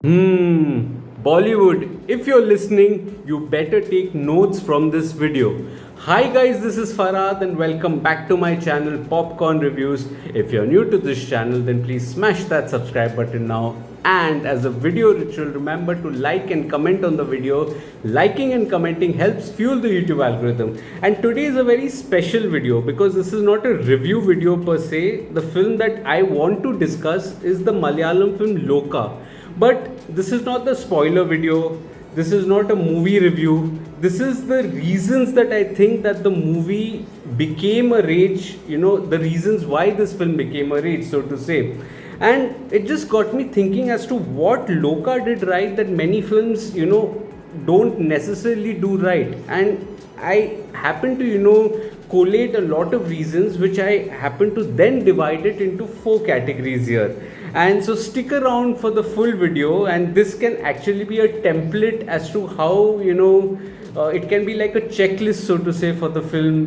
Bollywood, if you're listening, you better take notes from this video. Hi guys, this is Farhad and welcome back to my channel Popcorn Reviews. If you're new to this channel, then please smash that subscribe button now. And as a video ritual, remember to like and comment on the video. Liking and commenting helps fuel the YouTube algorithm. And today is a very special video because this is not a review video per se. The film that I want to discuss is the Malayalam film Loka. But this is not the spoiler video. This is not a movie review. This is the reasons that I think that the movie became a rage, the reasons why this film became a rage, so to say. And it just got me thinking as to what Loka did right that many films, don't necessarily do right. And I happen to, collate a lot of reasons which I happen to then divide it into four categories here. And so stick around for the full video, and this can actually be a template as to how, it can be like a checklist, so to say, for the film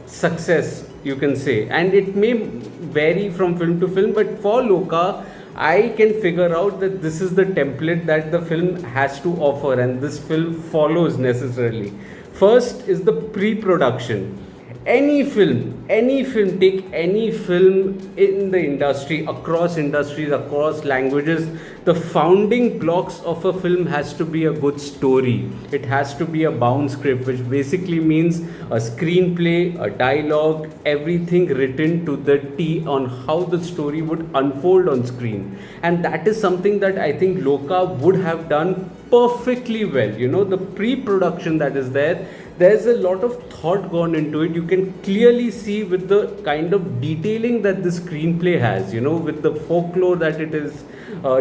success, you can say. And it may vary from film to film, but for Loka, I can figure out that this is the template that the film has to offer, and this film follows necessarily. First is the pre-production. Any film, take any film in the industry, across industries, across languages, the founding blocks of a film has to be a good story. It has to be a bound script, which basically means a screenplay, a dialogue, everything written to the T on how the story would unfold on screen. And that is something that I think Loka would have done perfectly well. The pre-production that is there, there's a lot of thought gone into it. You can clearly see with the kind of detailing that the screenplay has, with the folklore that it is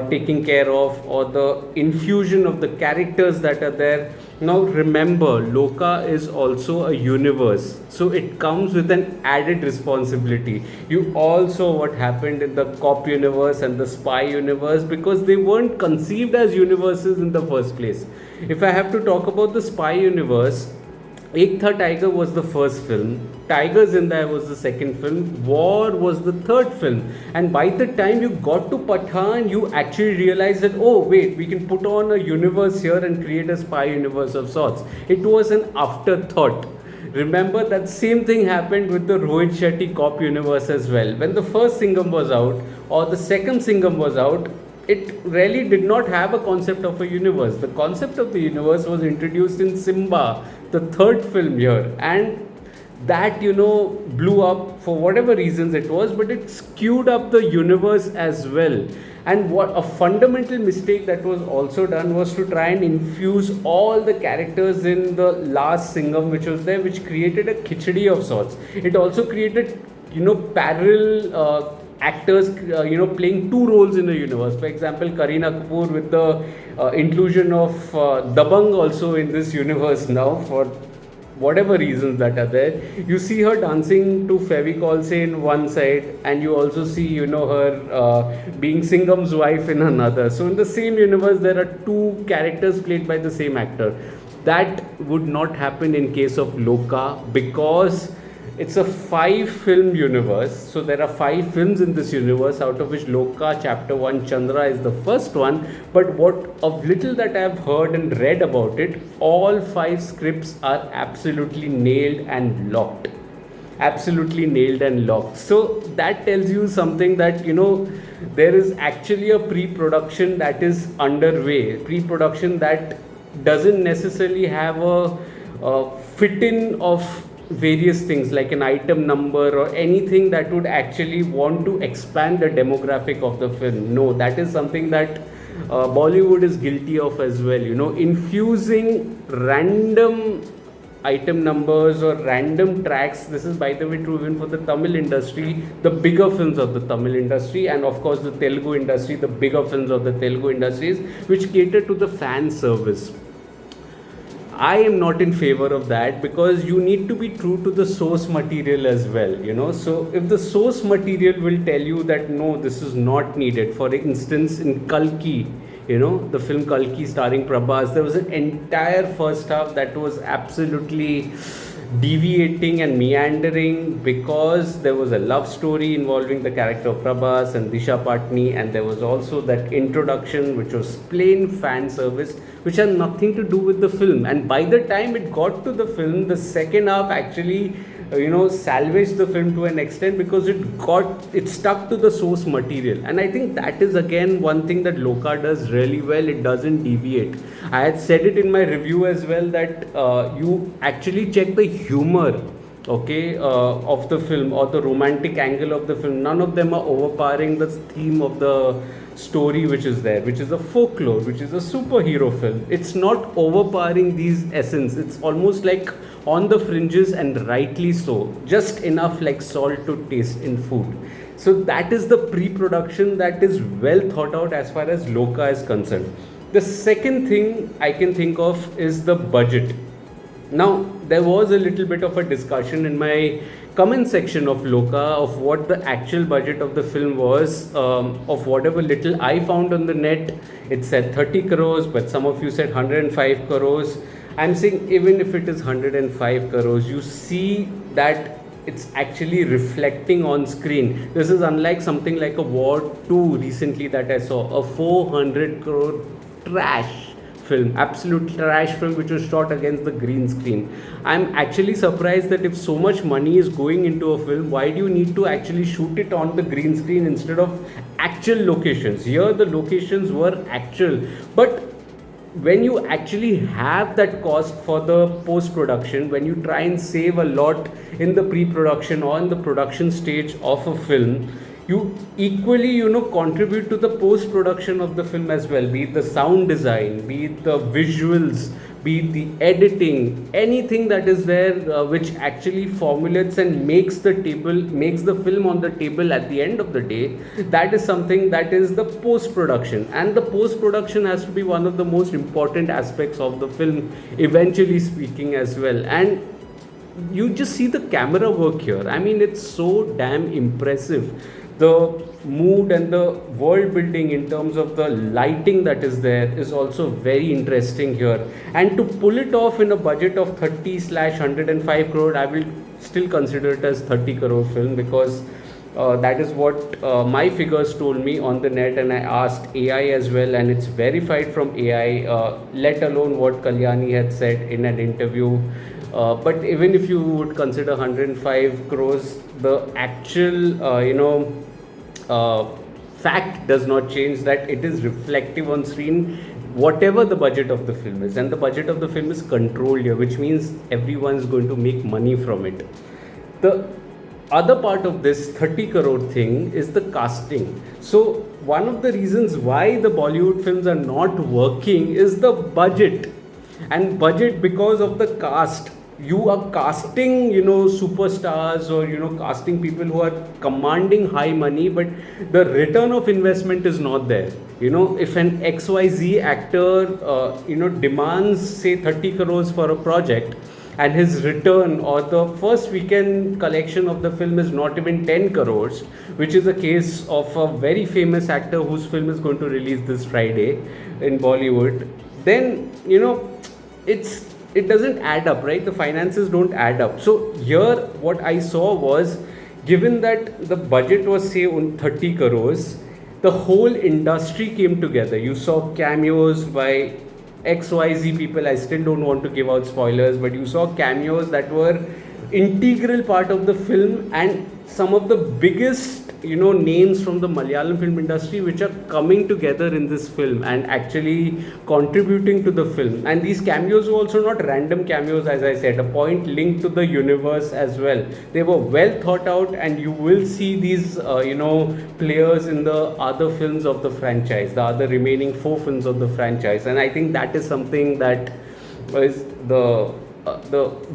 taking care of, or the infusion of the characters that are there. Now remember, Loka is also a universe, so it comes with an added responsibility. You all saw what happened in the cop universe and the spy universe because they weren't conceived as universes in the first place. If I have to talk about the spy universe, Ek Tha Tiger was the first film, Tiger Zinda was the second film, War was the third film. And by the time you got to Pathan, you actually realized that, oh wait, we can put on a universe here and create a spy universe of sorts. It was an afterthought. Remember that same thing happened with the Rohit Shetty cop universe as well. When the first Singham was out or the second Singham was out, it really did not have a concept of a universe. The concept of the universe was introduced in Simba, the third film here, and that blew up for whatever reasons it was, but it skewed up the universe as well. And what a fundamental mistake that was also done was to try and infuse all the characters in the last Singham which was there, which created a khichdi of sorts. It also created parallel actors playing two roles in the universe. For example, Kareena Kapoor with the inclusion of Dabang also in this universe now, for whatever reasons that are there. You see her dancing to Fevicol say in one side, and you also see her being Singham's wife in another. So in the same universe there are two characters played by the same actor. That would not happen in case of Loka because it's a 5-film universe. So there are 5 films in this universe, out of which Loka Chapter 1 Chandra is the first one. But what of little that I've heard and read about it, all 5 scripts are absolutely nailed and locked. Absolutely nailed and locked. So that tells you something that there is actually a pre-production that is underway. Pre-production that doesn't necessarily have a fit-in of various things like an item number or anything that would actually want to expand the demographic of the film. No, that is something that Bollywood is guilty of as well. Infusing random item numbers or random tracks. This is, by the way, true even for the Tamil industry, the bigger films of the Tamil industry, and of course the Telugu industry, the bigger films of the Telugu industries, which cater to the fan service. I am not in favor of that because you need to be true to the source material as well. So if the source material will tell you that no, this is not needed. For instance, in Kalki, the film Kalki starring Prabhas, there was an entire first half that was absolutely deviating and meandering because there was a love story involving the character of Prabhas and Disha Patni, and there was also that introduction which was plain fan service, which had nothing to do with the film. And by the time it got to the film, the second half actually salvaged the film to an extent, because it stuck to the source material. And I think that is again one thing that Loka does really well. It doesn't deviate. I had said it in my review as well, that you actually check the humor, okay, of the film, or the romantic angle of the film. None of them are overpowering the theme of the story which is there, which is a folklore, which is a superhero film. It's not overpowering these essence. It's almost like on the fringes, and rightly so, just enough like salt to taste in food. So that is the pre-production that is well thought out as far as Loka is concerned. The second thing I can think of is the budget. Now, there was a little bit of a discussion in my comment section of Loka of what the actual budget of the film was. Of whatever little I found on the net, it said 30 crores, but some of you said 105 crores. I'm saying even if it is 105 crores, you see that it's actually reflecting on screen. This is unlike something like a War 2 recently that I saw, a 400 crore trash film, absolute trash film, which was shot against the green screen. I'm actually surprised that if so much money is going into a film, why do you need to actually shoot it on the green screen instead of actual locations? Here the locations were actual, but when you actually have that cost for the post-production, when you try and save a lot in the pre-production or in the production stage of a film, you equally contribute to the post-production of the film as well, be it the sound design, be it the visuals, be it the editing, anything that is there which actually formulates and makes the film on the table at the end of the day. That is something that is the post-production, and the post-production has to be one of the most important aspects of the film, eventually speaking, as well. And you just see the camera work here. I mean, it's so damn impressive. The mood and the world building in terms of the lighting that is there is also very interesting here. And to pull it off in a budget of 30/105 crore, I will still consider it as 30 crore film, because that is what my figures told me on the net, and I asked AI as well, and it's verified from AI, let alone what Kalyani had said in an interview. But even if you would consider 105 crores, the actual fact does not change that it is reflective on screen, whatever the budget of the film is. And the budget of the film is controlled here, which means everyone's going to make money from it. The other part of this 30 crore thing is the casting. So one of the reasons why the Bollywood films are not working is the budget. And budget because of the cast. You are casting superstars, or casting people who are commanding high money, but the return of investment is not there. If an XYZ actor demands say 30 crores for a project, and his return or the first weekend collection of the film is not even 10 crores, which is a case of a very famous actor whose film is going to release this Friday in Bollywood, then it doesn't add up, right? The finances don't add up. So here what I saw was, given that the budget was say on 30 crores, the whole industry came together. You saw cameos by XYZ people. I still don't want to give out spoilers, but you saw cameos that were integral part of the film, and some of the biggest names from the Malayalam film industry which are coming together in this film and actually contributing to the film. And these cameos were also not random cameos, as I said, a point linked to the universe as well. They were well thought out, and you will see these players in the other films of the franchise, the other remaining 4 films of the franchise. And I think that is something that is the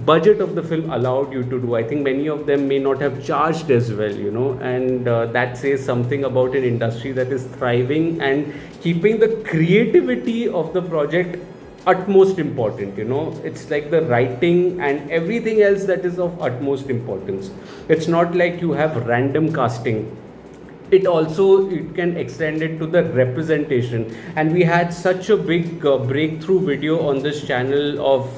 budget of the film allowed you to do. I think many of them may not have charged as well, and that says something about an industry that is thriving and keeping the creativity of the project utmost important. It's like the writing and everything else that is of utmost importance. It's not like you have random casting. it can extend it to the representation. And we had such a big breakthrough video on this channel of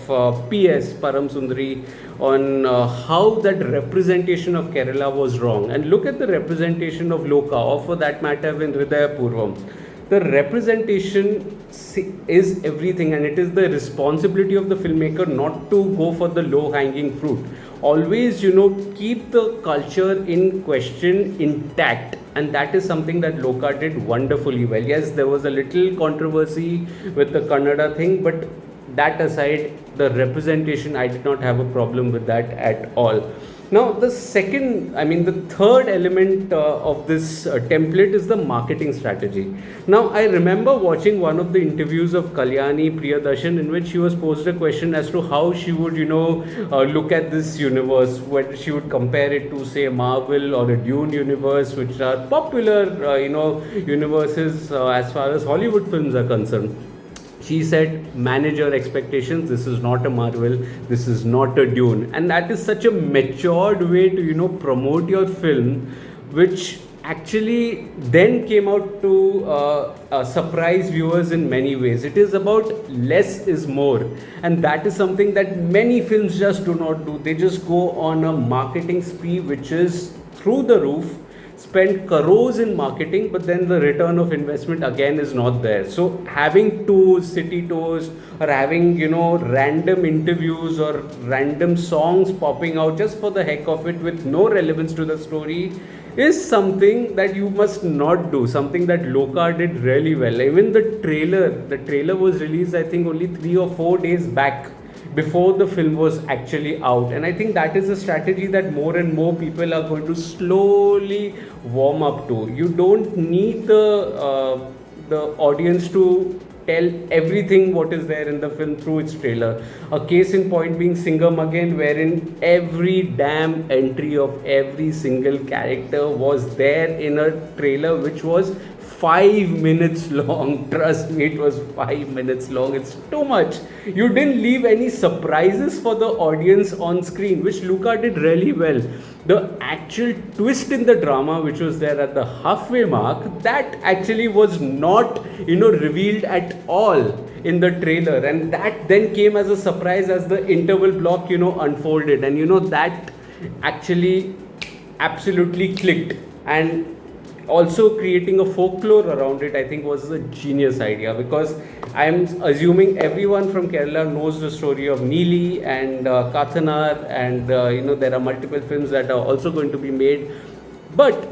PS Param Sundari on how that representation of Kerala was wrong. And look at the representation of Loka, or for that matter in Hridaya Purvam. The representation is everything, and it is the responsibility of the filmmaker not to go for the low hanging fruit. Always, keep the culture in question intact, and that is something that Loka did wonderfully well. Yes, there was a little controversy with the Kannada thing, but that aside, the representation, I did not have a problem with that at all. Now, the third element of this template is the marketing strategy. Now, I remember watching one of the interviews of Kalyani Priyadarshan, in which she was posed a question as to how she would, look at this universe, whether she would compare it to, say, Marvel or the Dune universe, which are popular, universes as far as Hollywood films are concerned. She said, manage your expectations. This is not a Marvel. This is not a Dune. And that is such a matured way to, promote your film, which actually then came out to surprise viewers in many ways. It is about less is more. And that is something that many films just do not do. They just go on a marketing spree, which is through the roof, spend crores in marketing, but then the return of investment again is not there. So having tours, city tours, or having random interviews or random songs popping out just for the heck of it with no relevance to the story is something that you must not do. Something that Loka did really well. Even the trailer was released, I think, only 3 or 4 days back, before the film was actually out. And I think that is a strategy that more and more people are going to slowly warm up to. You don't need the audience to tell everything what is there in the film through its trailer. A case in point being Singham Again, wherein every damn entry of every single character was there in a trailer which was 5 minutes long. Trust me, it was 5 minutes long. It's too much. You didn't leave any surprises for the audience on screen, which Loka did really well. The actual twist in the drama, which was there at the halfway mark, that actually was not, revealed at all in the trailer. And that then came as a surprise as the interval block, unfolded. And, that actually absolutely clicked. And also creating a folklore around it, I think, was a genius idea, because I'm assuming everyone from Kerala knows the story of Neeli and Kathanar, and there are multiple films that are also going to be made. But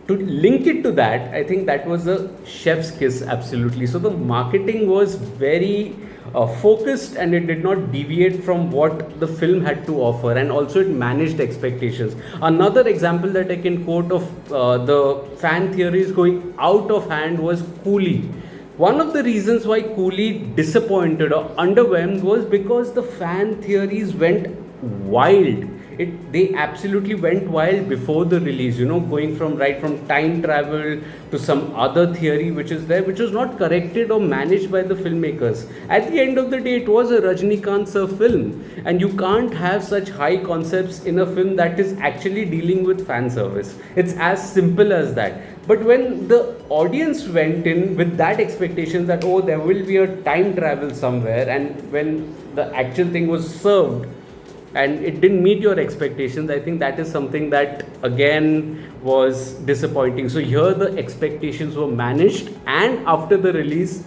to link it to that, I think that was a chef's kiss, absolutely. So the marketing was very focused, and it did not deviate from what the film had to offer, and also it managed expectations. Another example that I can quote of the fan theories going out of hand was Coolie. One of the reasons why Coolie disappointed or underwhelmed was because the fan theories went wild. They absolutely went wild before the release, going from time travel to some other theory which is there, which was not corrected or managed by the filmmakers. At the end of the day, it was a Rajinikanth sir film, and you can't have such high concepts in a film that is actually dealing with fan service. It's as simple as that. But when the audience went in with that expectation that, oh, there will be a time travel somewhere, and when the actual thing was served, and it didn't meet your expectations, I think that is something that again was disappointing. So here the expectations were managed, and after the release,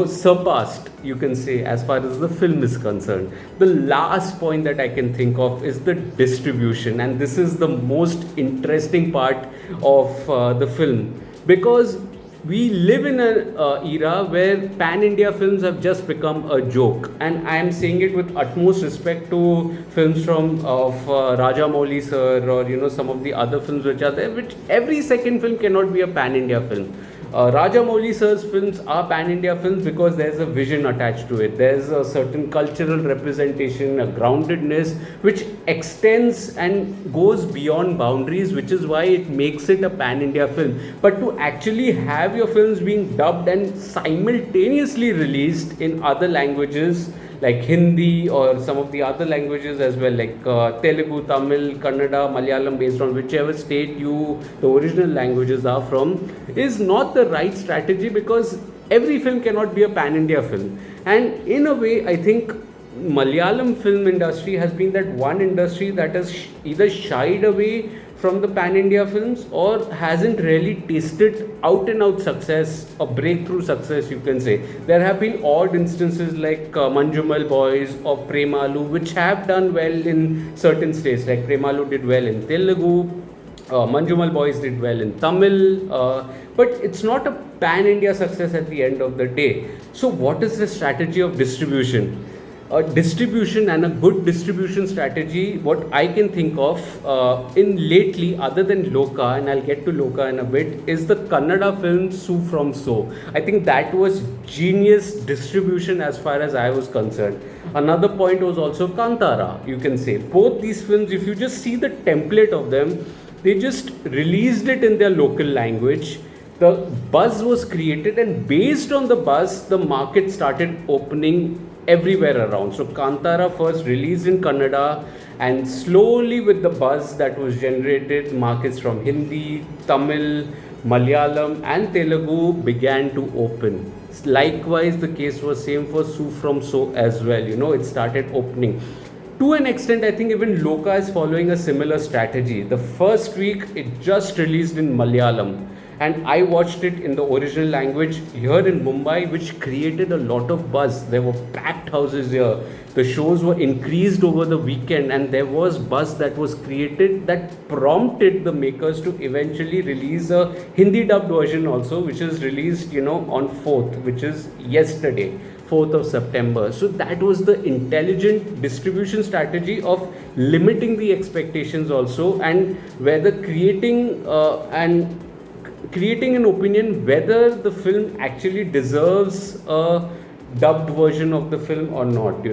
surpassed, you can say, as far as the film is concerned. The last point that I can think of is the distribution, and this is the most interesting part of the film, because we live in an era where pan-India films have just become a joke, and I am saying it with utmost respect to films of Rajamouli sir, or some of the other films which are there, which every second film cannot be a pan-India film. Rajamouli sir's films are pan-India films because there's a vision attached to it. There's a certain cultural representation, a groundedness, which extends and goes beyond boundaries, which is why it makes it a pan-India film. But to actually have your films being dubbed and simultaneously released in other languages, like Hindi or some of the other languages as well, like Telugu, Tamil, Kannada, Malayalam, based on whichever state the original languages are from, is not the right strategy, because every film cannot be a pan India film. And in a way, I think Malayalam film industry has been that one industry that has either shied away from the pan India films or hasn't really tasted out and out success, a breakthrough success, you can say. There have been odd instances like Manjumal Boys or Premalu, which have done well in certain states. Like Premalu did well in Telugu, Manjumal Boys did well in Tamil, but it's not a pan India success at the end of the day. So, what is the strategy of distribution? A distribution and a good distribution strategy, what I can think of in lately, other than Loka, and I'll get to Loka in a bit, is the Kannada film Su From So. I think that was genius distribution as far as I was concerned. Another point was also Kantara, you can say. Both these films, if you just see the template of them, they just released it in their local language. The buzz was created, and based on the buzz, the market started opening everywhere around. So Kantara first released in Kannada, and slowly with the buzz that was generated, markets from Hindi, Tamil, Malayalam and Telugu began to open. Likewise, the case was same for Su From So as well. It started opening. To an extent, I think even Loka is following a similar strategy. The first week, it just released in Malayalam, and I watched it in the original language here in Mumbai, which created a lot of buzz. There were packed houses here. The shows were increased over the weekend, and there was buzz that was created that prompted the makers to eventually release a Hindi dubbed version also, which is released, on 4th, which is yesterday. 4th of September. So that was the intelligent distribution strategy of limiting the expectations also, and whether creating an opinion whether the film actually deserves a dubbed version of the film or not.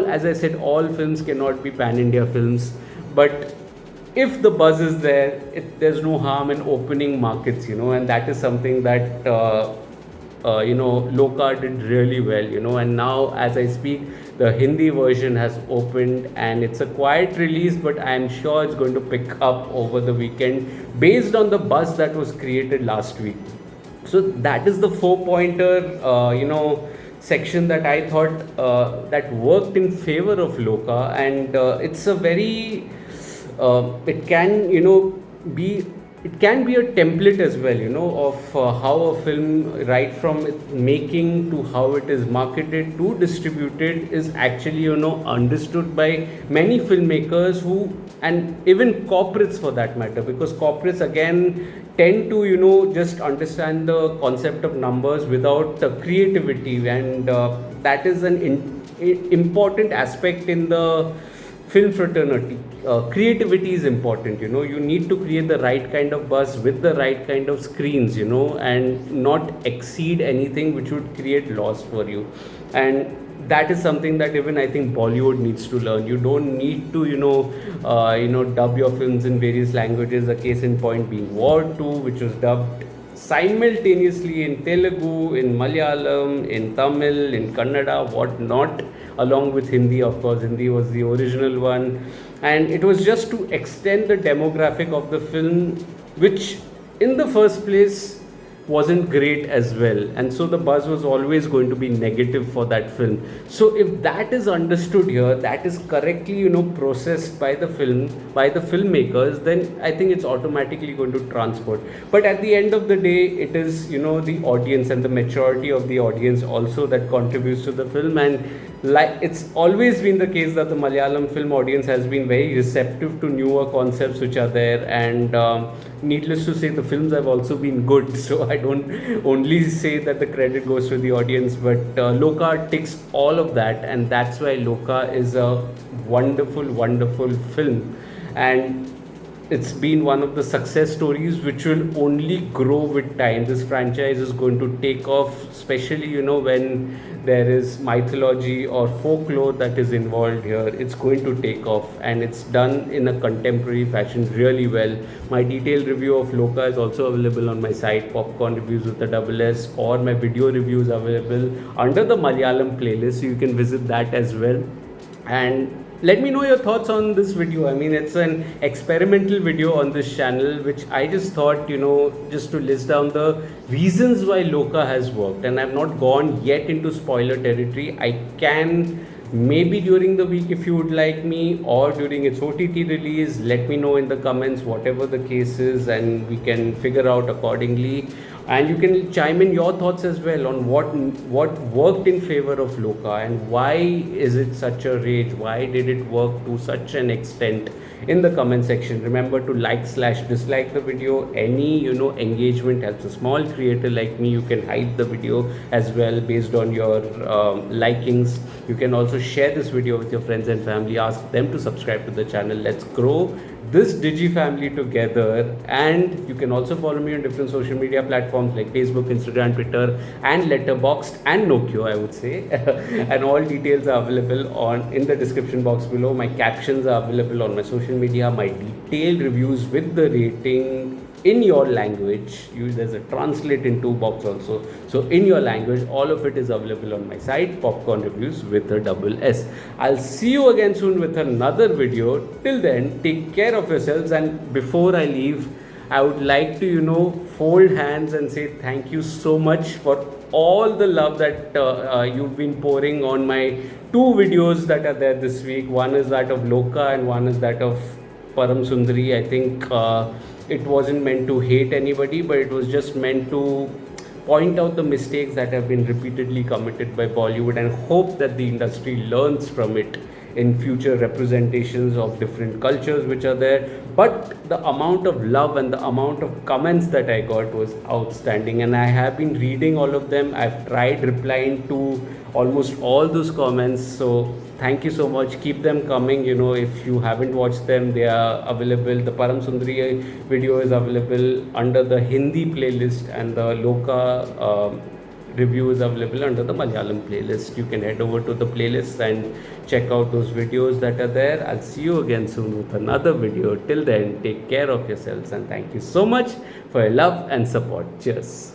As I said, all films cannot be pan India films, but if the buzz is there, there's no harm in opening markets, and that is something that Loka did really well, and now as I speak, the Hindi version has opened, and it's a quiet release, but I am sure it's going to pick up over the weekend based on the buzz that was created last week. So that is the 4-pointer, section that I thought that worked in favor of Loka, and it's a very, it can, it can be a template as well, of how a film, right from its making to how it is marketed to distributed, is actually, understood by many filmmakers and even corporates for that matter, because corporates again tend to, just understand the concept of numbers without creativity, and that is an important aspect in the film fraternity. Creativity is important. You need to create the right kind of buzz with the right kind of screens, and not exceed anything which would create loss for you. And that is something that even I think Bollywood needs to learn. You don't need to dub your films in various languages. A case in point being War 2, which was dubbed simultaneously in Telugu, in Malayalam, in Tamil, in Kannada, what not, along with Hindi. Of course, Hindi was the original one, and it was just to extend the demographic of the film, which in the first place wasn't great as well, and so the buzz was always going to be negative for that film. So if that is understood here, that is correctly processed by the filmmakers, then I think it's automatically going to transport. But at the end of the day, it is the audience and the maturity of the audience also that contributes to the film. And like it's always been the case that the Malayalam film audience has been very receptive to newer concepts which are there, and needless to say, the films have also been good. So I don't only say that the credit goes to the audience, but Loka ticks all of that, and that's why Loka is a wonderful, wonderful film. And it's been one of the success stories which will only grow with time. This franchise is going to take off, especially when there is mythology or folklore that is involved here. It's going to take off, and it's done in a contemporary fashion really well. My detailed review of Loca is also available on my site, Popcorn Reviews with a double S, or my video reviews available under the Malayalam playlist, so you can visit that as well. And let me know your thoughts on this video. I mean, it's an experimental video on this channel, which I just thought, just to list down the reasons why Loca has worked. And I've not gone yet into spoiler territory. I can maybe during the week, if you would like me, or during its OTT release. Let me know in the comments, whatever the case is, and we can figure out accordingly. And you can chime in your thoughts as well on what worked in favor of Loca, and why is it such a rage, why did it work to such an extent, in the comment section. Remember to like/dislike the video. Any engagement helps a small creator like me. You can hide the video as well based on your likings. You can also share this video with your friends and family. Ask them to subscribe to the channel. Let's grow this Digi family together. And you can also follow me on different social media platforms like Facebook, Instagram, Twitter, and Letterboxd, and Nokia, I would say. And all details are available in the description box below. My captions are available on my social media. My detailed reviews with the rating in your language. There's a translate into box also, so in your language, all of it is available on my site, Popcorn Reviews with a double S. I'll see you again soon with another video. Till then, take care of yourselves. And before I leave, I would like to fold hands and say thank you so much for all the love that you've been pouring on my two videos that are there this week. One is that of Lokah and one is that of Param Sundari. I think it wasn't meant to hate anybody, but it was just meant to point out the mistakes that have been repeatedly committed by Bollywood, and hope that the industry learns from it in future representations of different cultures which are there. But the amount of love and the amount of comments that I got was outstanding, and I have been reading all of them. I've tried replying to almost all those comments, so thank you so much. Keep them coming. If you haven't watched them, they are available. The Param Sundari video is available under the Hindi playlist, and the Loka review is available under the Malayalam playlist. You can head over to the playlist and check out those videos that are there. I'll see you again soon with another video. Till then, take care of yourselves, and thank you so much for your love and support. Cheers.